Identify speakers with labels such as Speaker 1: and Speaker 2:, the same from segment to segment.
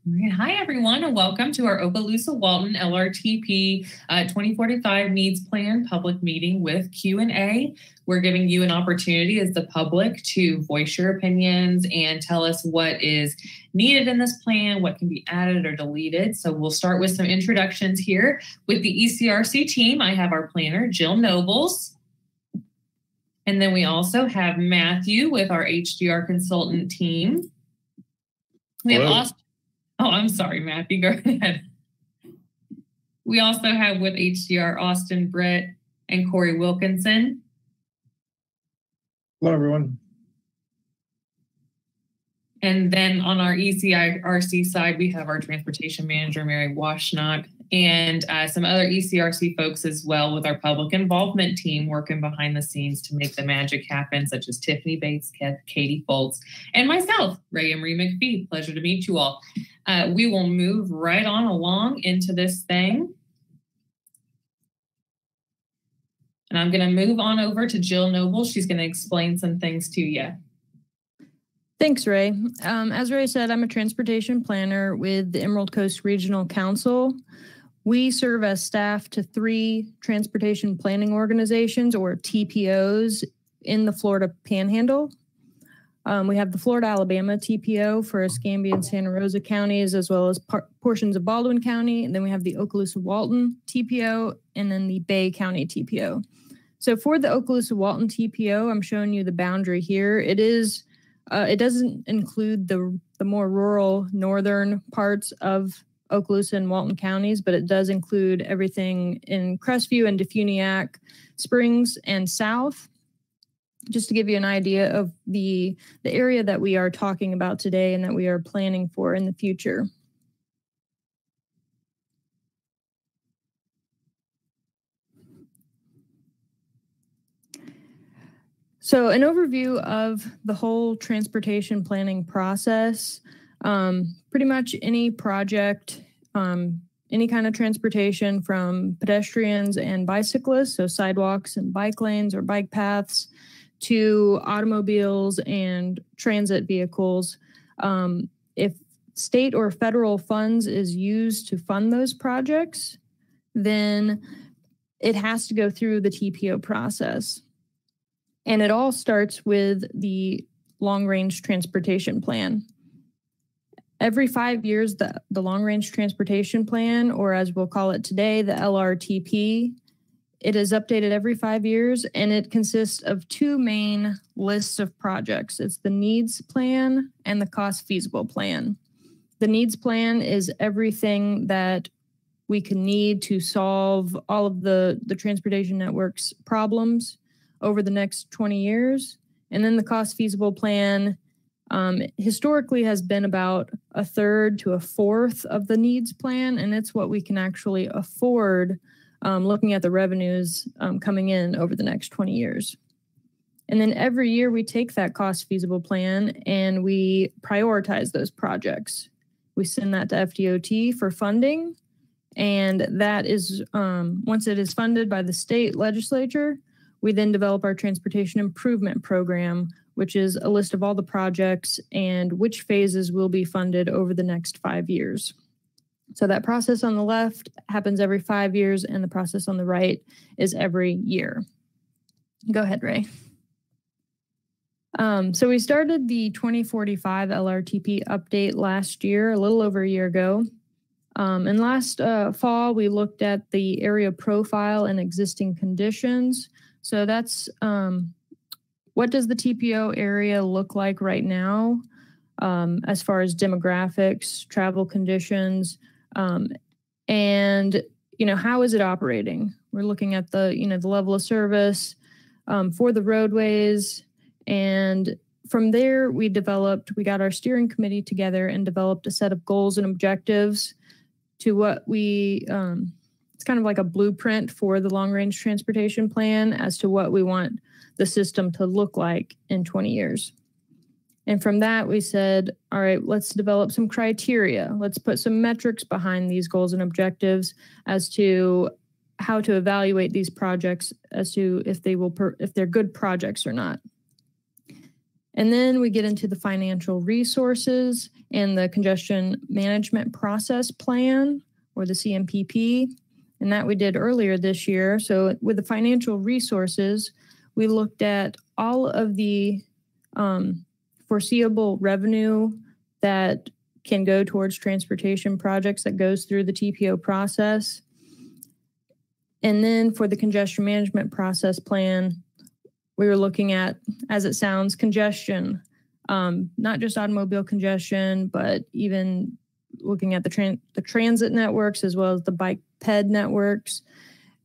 Speaker 1: Right. Hi, everyone, and welcome to our Okaloosa-Walton LRTP 2045 Needs Plan public meeting with Q&A. We're giving you an opportunity as the public to voice your opinions and tell us what is needed in this plan, what can be added or deleted. So we'll start with some introductions here. With the ECRC team, I have our planner, Jill Nobles. And then we also have Matthew with our HDR consultant team. We have Austin. Oh, I'm sorry, Matthew, go ahead. We also have with HDR Austin Britt and Corey Wilkinson.
Speaker 2: Hello, everyone.
Speaker 1: And then on our ECRC side, we have our transportation manager, Mary Washnock, and some other ECRC folks as well with our public involvement team working behind the scenes to make the magic happen, such as Tiffany Bates, Katie Foltz, and myself, Ray Emery McPhee. Pleasure to meet you all. We will move right on along into this thing. And I'm going to move on over to Jill Noble. She's going to explain some things to you.
Speaker 3: Thanks, Ray. As Ray said, I'm a transportation planner with the Emerald Coast Regional Council. We serve as staff to 3 transportation planning organizations, or TPOs, in the Florida Panhandle. We have the Florida-Alabama TPO for Escambia and Santa Rosa counties, as well as portions of Baldwin County. And then we have the Okaloosa-Walton TPO, and then the Bay County TPO. So for the Okaloosa-Walton TPO, I'm showing you the boundary here. It doesn't include the more rural northern parts of Okaloosa and Walton counties, but it does include everything in Crestview and Defuniak Springs and south. Just to give you an idea of the area that we are talking about today and that we are planning for in the future. So an overview of the whole transportation planning process. Pretty much any project, any kind of transportation from pedestrians and bicyclists, so sidewalks and bike lanes or bike paths, to automobiles and transit vehicles. If state or federal funds is used to fund those projects, then it has to go through the TPO process. And it all starts with the long-range transportation plan. Every 5 years, the long-range transportation plan, or as we'll call it today, the LRTP, it is updated every 5 years, and it consists of 2 main lists of projects. It's the needs plan and the cost feasible plan. The needs plan is everything that we can need to solve all of the transportation network's problems over the next 20 years. And then the cost feasible plan historically has been about 1/3 to 1/4 of the needs plan, and it's what we can actually afford looking at the revenues coming in over the next 20 years. And then every year we take that cost feasible plan and we prioritize those projects. We send that to FDOT for funding, and that is, once it is funded by the state legislature, we then develop our transportation improvement program, which is a list of all the projects and which phases will be funded over the next 5 years. So that process on the left happens every 5 years, and the process on the right is every year. Go ahead, Ray. So we started the 2045 LRTP update last year, a little over a year ago. And last fall, we looked at the area profile and existing conditions. So that's what does the TPO area look like right now as far as demographics, travel conditions, and how is it operating? We're looking at the the level of service for the roadways, and from there we got our steering committee together and developed a set of goals and objectives to what we it's kind of like a blueprint for the long-range transportation plan as to what we want the system to look like in 20 years. And from that, we said, all right, let's develop some criteria. Let's put some metrics behind these goals and objectives as to how to evaluate these projects as to if they're good projects or not. And then we get into the financial resources and the congestion management process plan, or the CMPP, and that we did earlier this year. So with the financial resources, we looked at all of the foreseeable revenue that can go towards transportation projects that goes through the TPO process. And then for the congestion management process plan, we were looking at, as it sounds, congestion, not just automobile congestion, but even looking at the transit networks as well as the bike ped networks,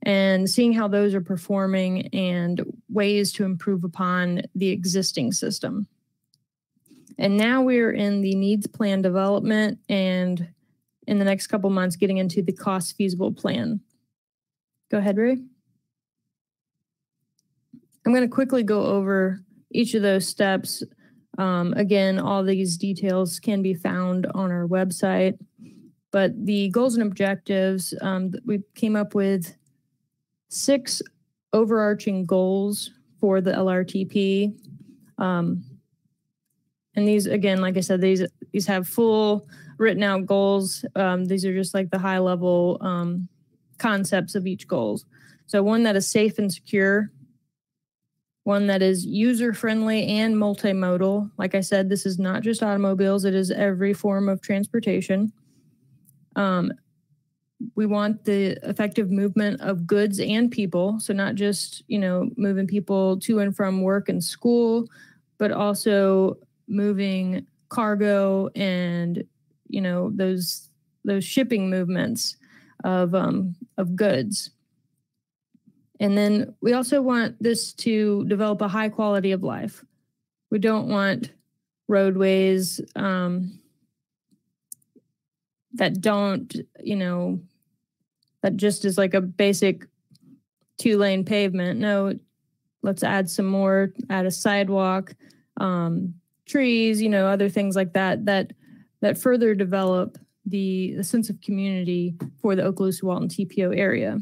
Speaker 3: and seeing how those are performing and ways to improve upon the existing system. And now we're in the needs plan development, and in the next couple months getting into the cost feasible plan. Go ahead, Ray. I'm going to quickly go over each of those steps. Again, all these details can be found on our website, but the goals and objectives, we came up with 6 overarching goals for the LRTP. And these, again, like I said, these have full written out goals. These are just like the high level concepts of each goals. So one that is safe and secure, one that is user-friendly and multimodal. Like I said, this is not just automobiles, it is every form of transportation. We want the effective movement of goods and people. So not just, moving people to and from work and school, but also moving cargo and, those shipping movements of goods. And then we also want this to develop a high quality of life. We don't want roadways that don't, that just is like a basic 2-lane pavement. No, let's add some more, add a sidewalk, trees, other things like that further develop the sense of community for the Okaloosa-Walton TPO area.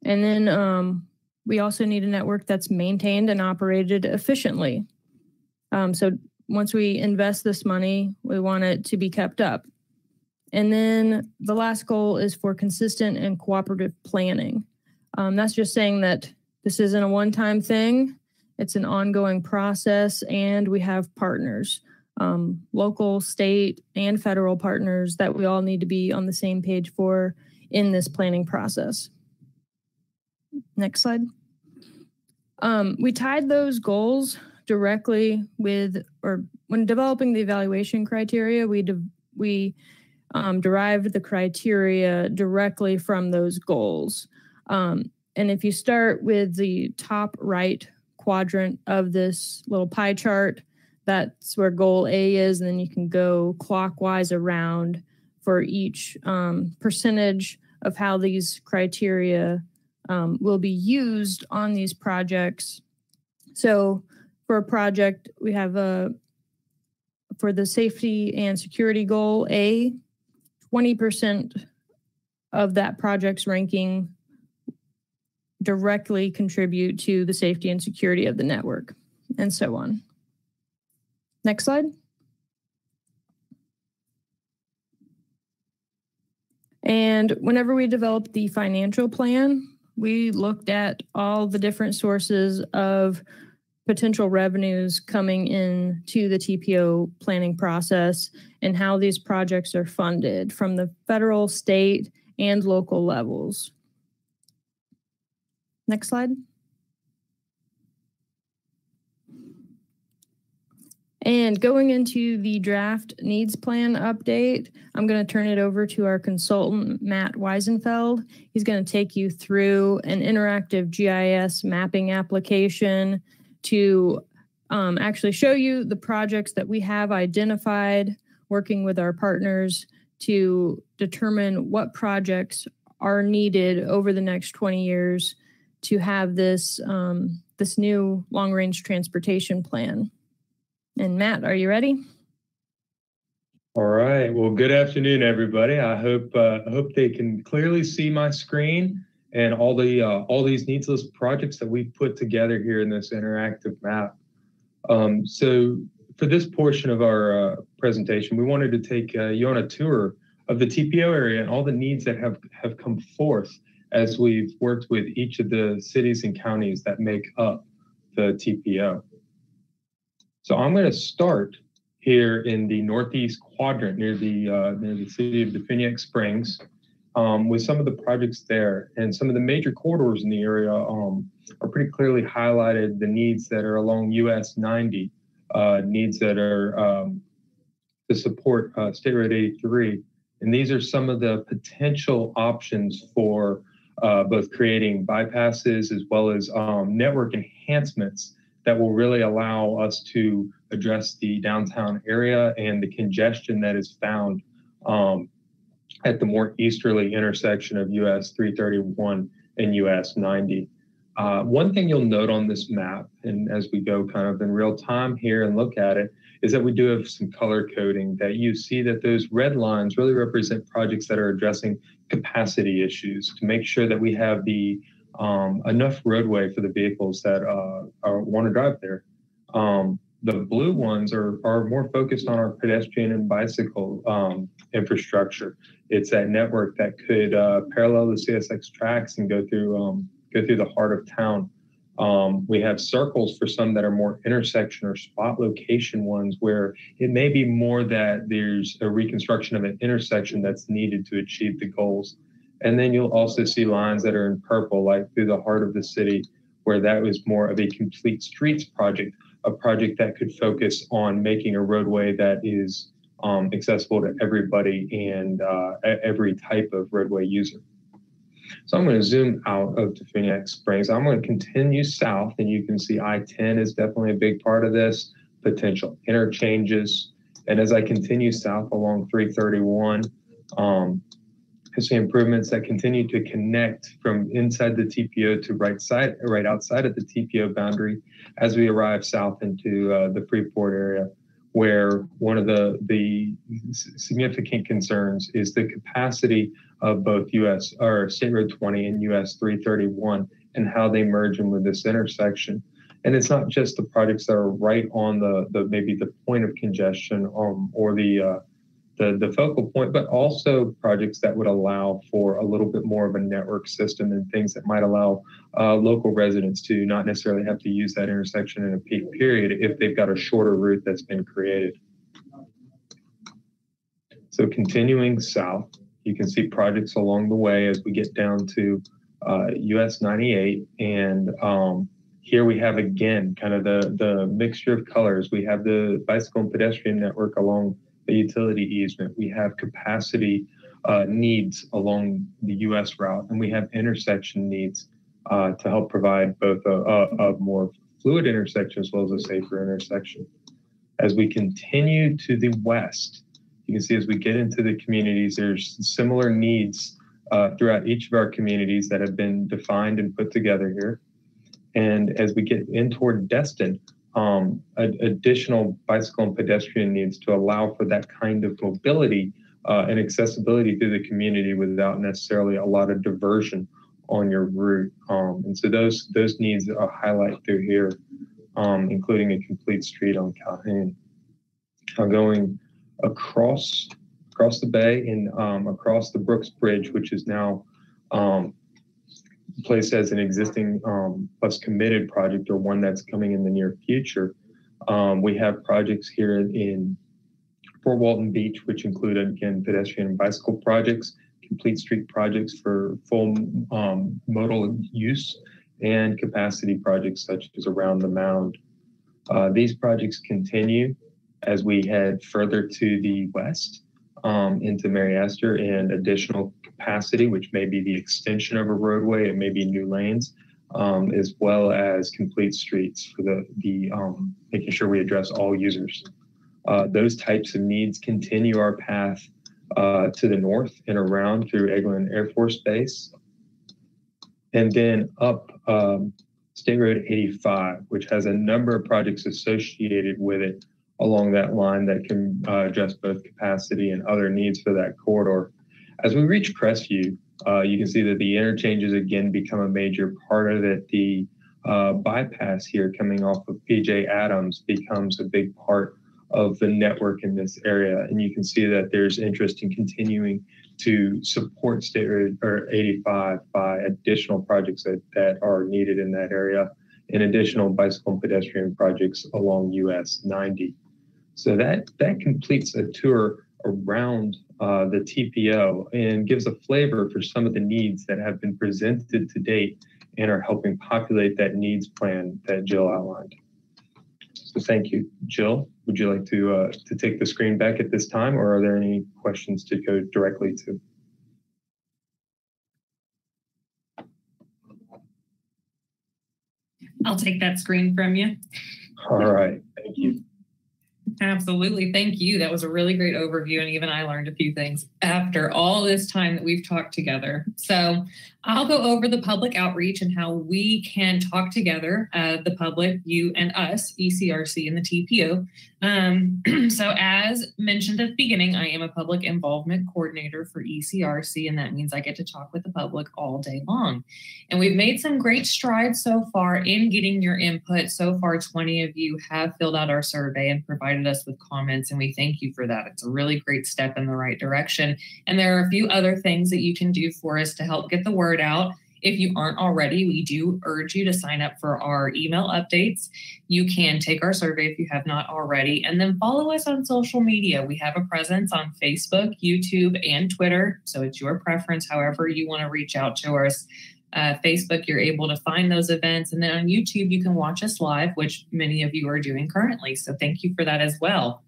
Speaker 3: And then we also need a network that's maintained and operated efficiently. So once we invest this money, we want it to be kept up. And then the last goal is for consistent and cooperative planning. That's just saying that this isn't a one-time thing. It's an ongoing process, and we have partners, local, state, and federal partners that we all need to be on the same page for in this planning process. Next slide. We tied those goals directly with, or when developing the evaluation criteria, we derived the criteria directly from those goals. And if you start with the top right quadrant of this little pie chart, that's where goal A is, and then you can go clockwise around for each percentage of how these criteria will be used on these projects. So for a project, we have for the safety and security goal A, 20% of that project's ranking directly contribute to the safety and security of the network, and so on. Next slide. And whenever we developed the financial plan, we looked at all the different sources of potential revenues coming into the TPO planning process and how these projects are funded from the federal, state, and local levels. Next slide. And going into the draft needs plan update, I'm going to turn it over to our consultant, Matt Weisenfeld. He's going to take you through an interactive GIS mapping application to actually show you the projects that we have identified, working with our partners to determine what projects are needed over the next 20 years to have this, this new long-range transportation plan. And Matt, are you ready?
Speaker 2: All right. Well, good afternoon, everybody. I hope they can clearly see my screen and all these needs list projects that we've put together here in this interactive map. So for this portion of our presentation, we wanted to take you on a tour of the TPO area and all the needs that have come forth as we've worked with each of the cities and counties that make up the TPO. So I'm going to start here in the northeast quadrant near the city of Definiak Springs with some of the projects there, and some of the major corridors in the area are pretty clearly highlighted. The needs that are along US 90, needs that are to support State Road 83. And these are some of the potential options for both creating bypasses as well as network enhancements that will really allow us to address the downtown area and the congestion that is found at the more easterly intersection of US 331 and US 90. One thing you'll note on this map, and as we go kind of in real time here and look at it, is that we do have some color coding, that you see that those red lines really represent projects that are addressing capacity issues to make sure that we have the enough roadway for the vehicles that want to drive there. The blue ones are more focused on our pedestrian and bicycle infrastructure. It's that network that could parallel the CSX tracks and go through the heart of town. We have circles for some that are more intersection or spot location ones, where it may be more that there's a reconstruction of an intersection that's needed to achieve the goals. And then you'll also see lines that are in purple, like through the heart of the city, where that was more of a complete streets project, a project that could focus on making a roadway that is accessible to everybody and every type of roadway user. So I'm going to zoom out of Definiak Springs. I'm going to continue south, and you can see I-10 is definitely a big part of this, potential interchanges. And as I continue south along 331, I see improvements that continue to connect from inside the TPO to right outside of the TPO boundary as we arrive south into the Freeport area, where one of the significant concerns is the capacity of both State Road 20 and US 331 and how they merge in with this intersection. And it's not just the projects that are right on maybe the point of congestion or the focal point, but also projects that would allow for a little bit more of a network system and things that might allow local residents to not necessarily have to use that intersection in a peak period if they've got a shorter route that's been created. So continuing south, you can see projects along the way as we get down to US 98. And here we have, again, kind of the mixture of colors. We have the bicycle and pedestrian network along the utility easement. We have capacity needs along the US route, and we have intersection needs to help provide both a more fluid intersection as well as a safer intersection. As we continue to the west, you can see as we get into the communities, there's similar needs throughout each of our communities that have been defined and put together here. And as we get in toward Destin, additional bicycle and pedestrian needs to allow for that kind of mobility and accessibility through the community without necessarily a lot of diversion on your route. And so those needs are highlighted through here, including a complete street on Calhoun. Going across the bay and across the Brooks Bridge, which is now placed as an existing plus committed project, or one that's coming in the near future. We have projects here in Fort Walton Beach, which include, again, pedestrian and bicycle projects, complete street projects for full modal use, and capacity projects such as around the Mound. These projects continue as we head further to the west into Mary Esther, and additional capacity, which may be the extension of a roadway, it may be new lanes, as well as complete streets for the making sure we address all users. Those types of needs continue our path to the north and around through Eglin Air Force Base, and then up State Road 85, which has a number of projects associated with it along that line that can address both capacity and other needs for that corridor. As we reach Crestview, you can see that the interchanges again become a major part of it. The bypass here coming off of PJ Adams becomes a big part of the network in this area. And you can see that there's interest in continuing to support State Road 85 by additional projects that are needed in that area, and additional bicycle and pedestrian projects along US 90. So that completes a tour around the TPO and gives a flavor for some of the needs that have been presented to date and are helping populate that needs plan that Jill outlined. So thank you. Jill, would you like to take the screen back at this time, or are there any questions to go directly to?
Speaker 1: I'll take that screen from you.
Speaker 2: All right, thank you.
Speaker 1: Absolutely. Thank you. That was a really great overview. And even I learned a few things after all this time that we've talked together. So I'll go over the public outreach and how we can talk together, the public, you and us, ECRC and the TPO. So as mentioned at the beginning, I am a public involvement coordinator for ECRC, and that means I get to talk with the public all day long. And we've made some great strides so far in getting your input. So far, 20 of you have filled out our survey and provided us with comments, and we thank you for that. It's a really great step in the right direction. And there are a few other things that you can do for us to help get the word out. If you aren't already, we do urge you to sign up for our email updates. You can take our survey if you have not already, and then follow us on social media. We have a presence on Facebook, YouTube, and Twitter, so it's your preference, however you want to reach out to us. Facebook, you're able to find those events, and then on YouTube, you can watch us live, which many of you are doing currently, so thank you for that as well.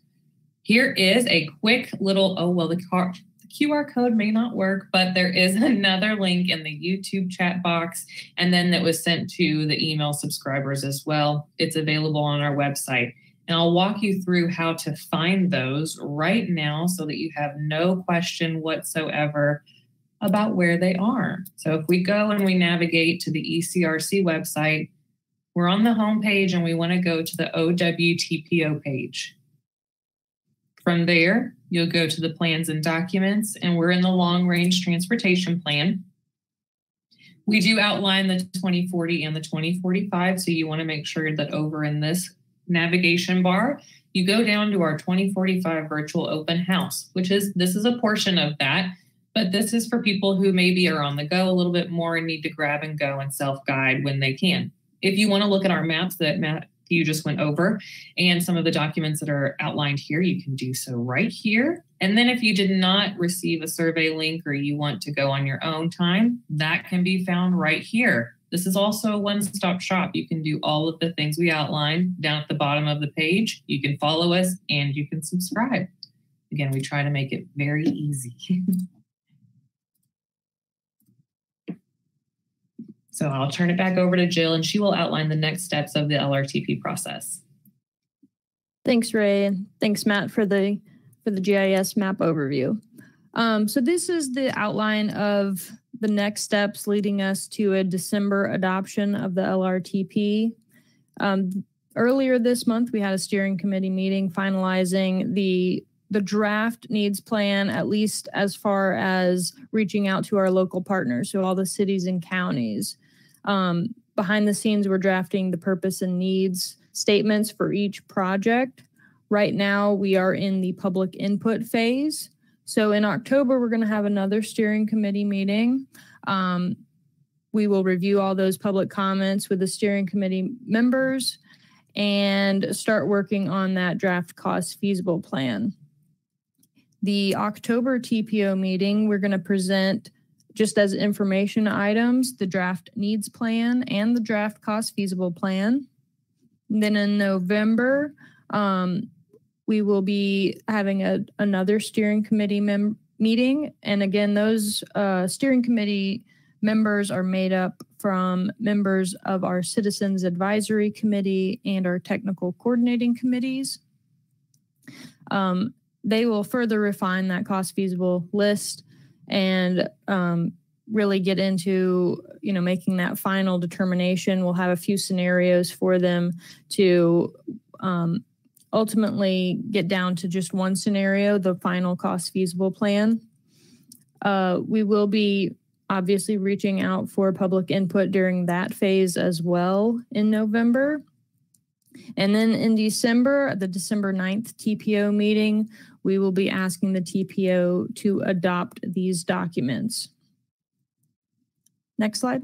Speaker 1: Here is a quick little, the QR code may not work, but there is another link in the YouTube chat box, and then that was sent to the email subscribers as well. It's available on our website, and I'll walk you through how to find those right now so that you have no question whatsoever about where they are. So if we go and we navigate to the ECRC website, we're on the home page and we want to go to the OWTPO page. From there, you'll go to the plans and documents, and we're in the long range transportation plan. We do outline the 2040 and the 2045, so you want to make sure that over in this navigation bar, you go down to our 2045 virtual open house, this is a portion of that, but this is for people who maybe are on the go a little bit more and need to grab and go and self-guide when they can. If you want to look at our maps that you just went over and some of the documents that are outlined here, you can do so right here. And then if you did not receive a survey link or you want to go on your own time, that can be found right here. This is also a one-stop shop. You can do all of the things we outlined down at the bottom of the page. You can follow us and you can subscribe. Again, we try to make it very easy. So I'll turn it back over to Jill, and she will outline the next steps of the LRTP process.
Speaker 3: Thanks, Ray. Thanks, Matt, for the GIS map overview. So this is the outline of the next steps leading us to a December adoption of the LRTP. Earlier this month, we had a steering committee meeting finalizing the draft needs plan, at least as far as reaching out to our local partners, so all the cities and counties. Behind the scenes, we're drafting the purpose and needs statements for each project. Right now, we are in the public input phase. So in October, we're going to have another steering committee meeting. We will review all those public comments with the steering committee members and start working on that draft cost feasible plan. The October TPO meeting, we're going to present just as information items, the draft needs plan and the draft cost feasible plan. And then in November, we will be having another steering committee meeting. And again, those steering committee members are made up from members of our Citizens Advisory Committee and our technical coordinating committees. They will further refine that cost feasible list and really get into, making that final determination. We'll have a few scenarios for them to ultimately get down to just one scenario, the final cost feasible plan. We will be obviously reaching out for public input during that phase as well in November. And then in December, the December 9th TPO meeting, we will be asking the TPO to adopt these documents. Next slide.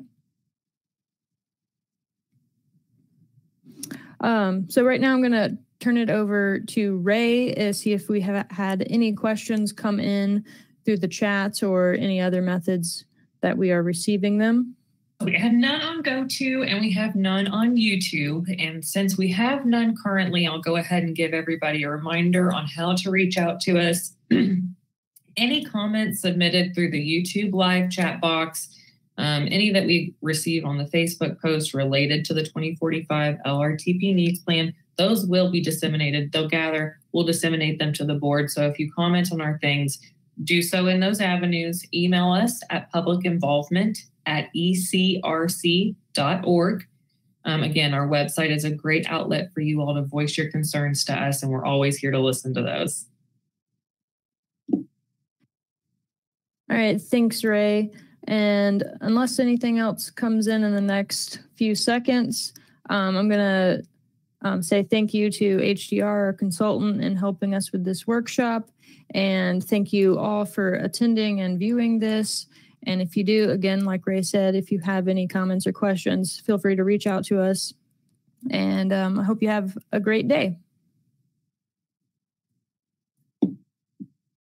Speaker 3: So right now I'm going to turn it over to Ray to see if we have had any questions come in through the chats or any other methods that we are receiving them.
Speaker 1: We have none on GoTo and we have none on YouTube. And since we have none currently, I'll go ahead and give everybody a reminder on how to reach out to us. Any comments submitted through the YouTube live chat box, any that we receive on the Facebook post related to the 2045 LRTP needs plan, those will be disseminated. They'll gather, we'll disseminate them to the board. So if you comment on our things, do so in those avenues. Email us at publicinvolvement@ecrc.org. Again, our website is a great outlet for you all to voice your concerns to us, and we're always here to listen to those.
Speaker 3: All right, thanks, Ray. And unless anything else comes in the next few seconds, I'm going to say thank you to HDR, our consultant, in helping us with this workshop. And thank you all for attending and viewing this. And if you do, again, like Ray said, if you have any comments or questions, feel free to reach out to us. And I hope you have a great day.